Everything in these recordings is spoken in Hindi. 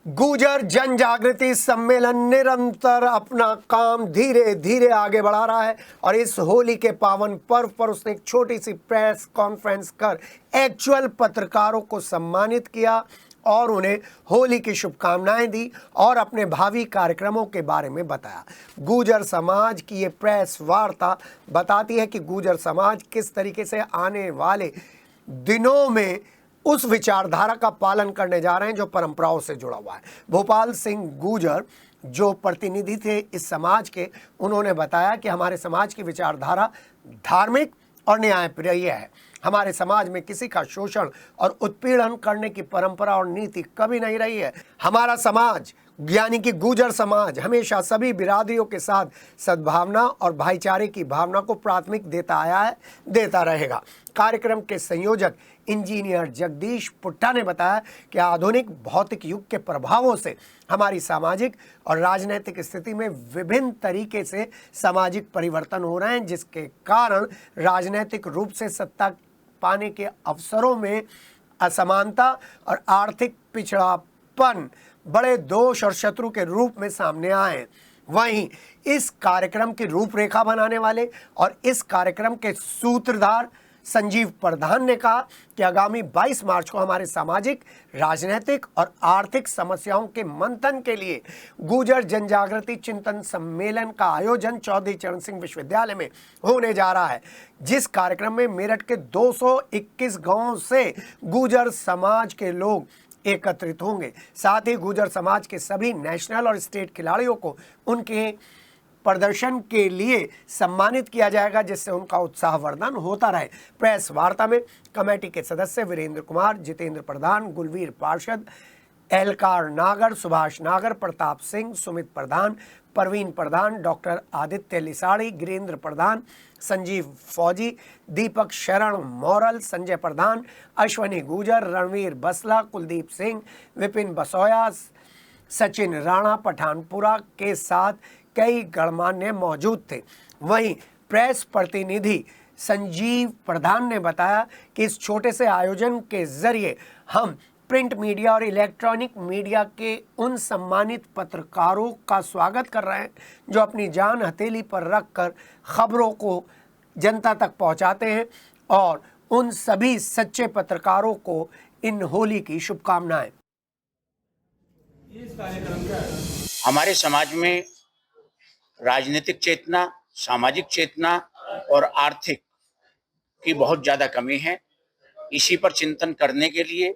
गुर्जर जन जागृति सम्मेलन निरंतर अपना काम धीरे धीरे आगे बढ़ा रहा है और इस होली के पावन पर्व पर उसने एक छोटी सी प्रेस कॉन्फ्रेंस कर एक्चुअल पत्रकारों को सम्मानित किया और उन्हें होली की शुभकामनाएं दी और अपने भावी कार्यक्रमों के बारे में बताया। गुर्जर समाज की ये प्रेस वार्ता बताती है कि गुर्जर समाज किस तरीके से आने वाले दिनों में उस विचारधारा का पालन करने जा रहे हैं जो परंपराओं से जुड़ा हुआ है। भोपाल सिंह गुर्जर जो प्रतिनिधि थे इस समाज के, उन्होंने बताया कि हमारे समाज की विचारधारा धार्मिक और न्यायप्रिय है। हमारे समाज में किसी का शोषण और उत्पीड़न करने की परंपरा और नीति कभी नहीं रही है। हमारा समाज यानी कि गुर्जर समाज हमेशा सभी बिरादरियों के साथ सद्भावना और भाईचारे की भावना को प्राथमिक देता आया है, देता रहेगा। कार्यक्रम के संयोजक इंजीनियर जगदीश पुट्टा ने बताया कि आधुनिक भौतिक युग के प्रभावों से हमारी सामाजिक और राजनीतिक स्थिति में विभिन्न तरीके से सामाजिक परिवर्तन हो रहे हैं, जिसके कारण राजनीतिक रूप से सत्ता पाने के अवसरों में असमानता और आर्थिक पिछड़ापन बड़े दोष और शत्रु के रूप में सामने आए हैं। वहीं इस कार्यक्रम की रूपरेखा बनाने वाले और इस कार्यक्रम के सूत्रधार संजीव प्रधान ने कहा कि आगामी 22 मार्च को हमारे सामाजिक, राजनीतिक और आर्थिक समस्याओं के मंथन के लिए गुर्जर जनजागृति चिंतन सम्मेलन का आयोजन चौधरी चरण सिंह विश्वविद्यालय में होने जा रहा है, जिस कार्यक्रम में मेरठ के 221 गांवों से गुर्जर समाज के लोग एकत्रित होंगे। साथ ही गुर्जर समाज के सभी नेशनल और स्टेट खिलाड़ियों को उनके प्रदर्शन के लिए सम्मानित किया जाएगा, जिससे उनका उत्साहवर्धन होता रहे। प्रेस वार्ता में कमेटी के सदस्य वीरेंद्र कुमार, जितेंद्र प्रधान, गुलवीर पार्षद, एहलकार नागर, सुभाष नागर, प्रताप सिंह, सुमित प्रधान, परवीन प्रधान, डॉक्टर आदित्य लिसाड़ी, गिरेंद्र प्रधान, संजीव फौजी, दीपक शरण मौरल, संजय प्रधान, अश्वनी गुर्जर, रणवीर बसला, कुलदीप सिंह, विपिन बसोया, सचिन राणा पठानपुरा के साथ कई गणमान्य मौजूद थे। वहीं प्रेस प्रतिनिधि संजीव प्रधान ने बताया कि इस छोटे से आयोजन के जरिए हम प्रिंट मीडिया और इलेक्ट्रॉनिक मीडिया के उन सम्मानित पत्रकारों का स्वागत कर रहे हैं जो अपनी जान हथेली पर रखकर खबरों को जनता तक पहुंचाते हैं, और उन सभी सच्चे पत्रकारों को इन होली की शुभकामनाएं। हमारे समाज में राजनीतिक चेतना, सामाजिक चेतना और आर्थिक की बहुत ज़्यादा कमी है। इसी पर चिंतन करने के लिए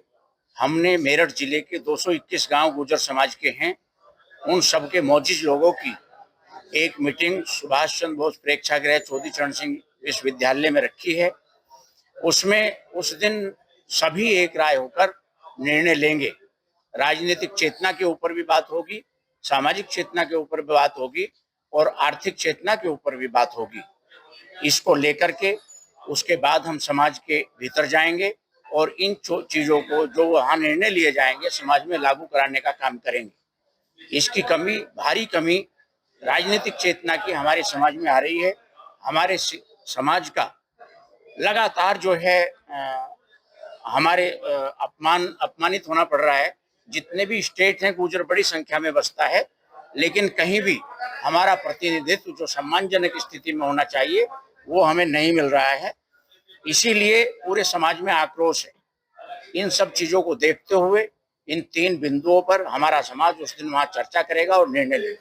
हमने मेरठ जिले के 221 गांव गुर्जर समाज के हैं, उन सब के मौजूद लोगों की एक मीटिंग सुभाष चंद्र बोस प्रेक्षागृह चौधरी चरण सिंह विश्वविद्यालय में रखी है। उसमें उस दिन सभी एक राय होकर निर्णय लेंगे। राजनीतिक चेतना के ऊपर भी बात होगी, सामाजिक चेतना के ऊपर भी बात होगी और आर्थिक चेतना के ऊपर भी बात होगी। इसको लेकर के उसके बाद हम समाज के भीतर जाएंगे और इन चीजों को जो वहाँ निर्णय लिए जाएंगे समाज में लागू कराने का काम करेंगे। इसकी कमी, भारी कमी राजनीतिक चेतना की हमारे समाज में आ रही है। हमारे समाज का लगातार जो है हमारे अपमानित होना पड़ रहा है। जितने भी स्टेट हैं गुर्जर बड़ी संख्या में बसता है, लेकिन कहीं भी हमारा प्रतिनिधित्व जो सम्मानजनक स्थिति में होना चाहिए वो हमें नहीं मिल रहा है। इसीलिए पूरे समाज में आक्रोश है। इन सब चीजों को देखते हुए इन 3 बिंदुओं पर हमारा समाज उस दिन वहां चर्चा करेगा और निर्णय लेगा।